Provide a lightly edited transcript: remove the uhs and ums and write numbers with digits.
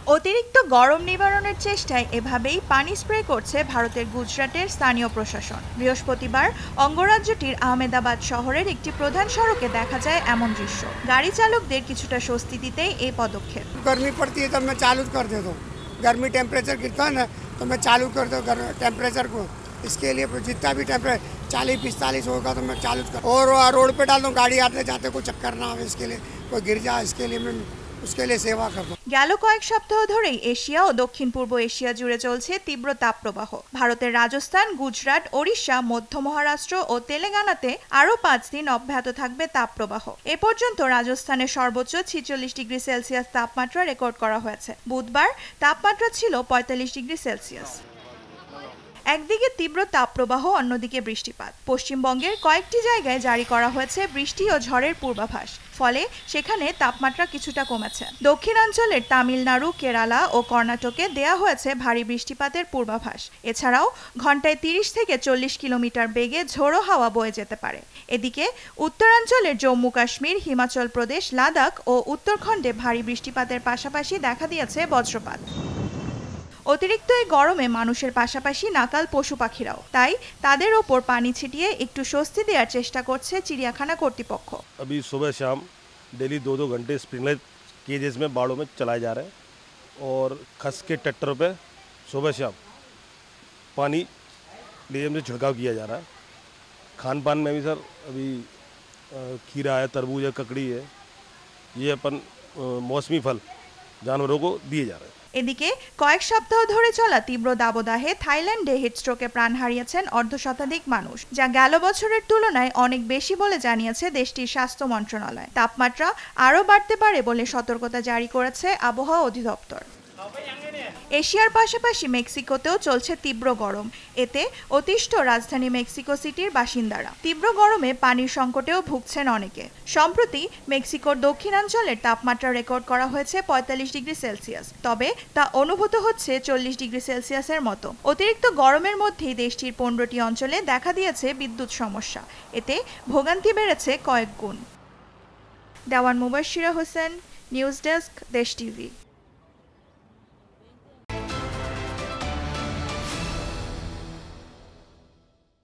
অতিরিক্ত গরম নিবারণের চেষ্টায় এভাবেই পানি স্প্রে করছে ভারতের গুজরাটের স্থানীয় প্রশাসন। বৃহস্পতিবার অঙ্গরাজ্যটির আহমেদাবাদ শহরের একটি প্রধান সড়কে দেখা যায় এমন দৃশ্য। গাড়ি চালকদের কিছুটা স্বস্তি দিতেই এই পদক্ষেপ। गर्मी पड़ती है तब मैं चालू कर देता हूँ, गर्मी टेम्परेचर गिरता है ना तो मैं चालू कर दूँ टेम्परेचर को। इसके लिए जितना भी टेम्परेचर 40-45 होगा तो मैं चालू कर और रोड पे डाल दूँ, गाड़ी आते जाते कोई चक्कर ना आवे, इसके लिए कोई गिर जाए इसके लिए मैं उसके लिए सेवा करता हूँ। গেল কয়েক সপ্তাহ ধরেই এশিয়া ও দক্ষিণ পূর্ব এশিয়া জুড়ে চলছে তীব্র তাপপ্রবাহ। ভারতের রাজস্থান, গুজরাট, ওড়িশা, মধ্য মহারাষ্ট্র ও তেলেঙ্গানাতে আরও 5 দিন অব্যাহত থাকবে তাপপ্রবাহ। এ পর্যন্ত রাজস্থানের সর্বোচ্চ 46 ডিগ্রি সেলসিয়াস তাপমাত্রা রেকর্ড করা হয়েছে। বুধবার তাপমাত্রা ছিল 45 ডিগ্রি সেলসিয়াস। একদিকে তীব্র তাপপ্রবাহ, অন্যদিকে বৃষ্টিপাত। পশ্চিমবঙ্গের কয়েকটি জায়গায় জারি করা হয়েছে বৃষ্টি ও ঝড়ের পূর্বাভাস, ফলে সেখানে তাপমাত্রা কিছুটা কমেছে। দক্ষিণাঞ্চলের তামিলনাড়ু, কেরালা ও কর্ণাটকে দেয়া হয়েছে ভারী বৃষ্টিপাতের পূর্বাভাস। এছাড়াও ঘন্টায় 30 থেকে 40 কিলোমিটার বেগে ঝোড়ো হাওয়া বয়ে যেতে পারে। এদিকে উত্তরাঞ্চলের জম্মু কাশ্মীর, হিমাচল প্রদেশ, লাদাখ ও উত্তরাখণ্ডে ভারী বৃষ্টিপাতের পাশাপাশি দেখা দিয়েছে বজ্রপাত। অতিরিক্ত এই গরমে মানুষের পাশাপাশি নাকাল পশু পাখিরাও, তাই তাদের ওপর পানি ছিটিয়ে একটু স্বস্তি দেওয়ার চেষ্টা করছে চিড়িয়াখানা কর্তৃপক্ষ। अभी सुबह शाम डेली 2-2 घंटे स्प्रिंकलर केजेस में बाड़ों में चलाए जा रहे हैं और खस के ट्रैक्टरों पे सुबह शाम पानी लिए में छिड़काव किया जा रहा है। खान पान में भी सर अभी खीरा है, तरबूज है, ककड़ी है, ये अपन मौसमी फल जानवरों को दिए जा रहे हैं। এদিকে কয়েক সপ্তাহ ধরে চলা তীব্র দাবদাহে থাইল্যান্ডে হিটস্ট্রোকে প্রাণ হারিয়েছেন অর্ধশতাধিক মানুষ, যা গেল বছরের তুলনায় অনেক বেশি বলে জানিয়েছে দেশটির স্বাস্থ্য মন্ত্রণালয়। তাপমাত্রা আরও বাড়তে পারে বলে সতর্কতা জারি করেছে আবহাওয়া অধিদপ্তর। এশিয়ার পাশাপাশি মেক্সিকোতেও চলছে তীব্র গরম। এতে অতিষ্ঠ রাজধানী মেক্সিকো সিটির বাসিন্দারা। তীব্র গরমে পানির সংকটেও ভুগছেন অনেকে। সম্প্রতি মেক্সিকোর দক্ষিণাঞ্চলের তাপমাত্রা রেকর্ড করা হয়েছে 45 ডিগ্রি সেলসিয়াস, তবে তা অনুভূত হচ্ছে 40 ডিগ্রি সেলসিয়াসের মতো। অতিরিক্ত গরমের মধ্যেই দেশটির 15টি অঞ্চলে দেখা দিয়েছে বিদ্যুৎ সমস্যা। এতে ভোগান্তি বেড়েছে কয়েক গুণ। দেওয়ান মুবাশশিরা হোসেন, নিউজ ডেস্ক, দেশ টিভি।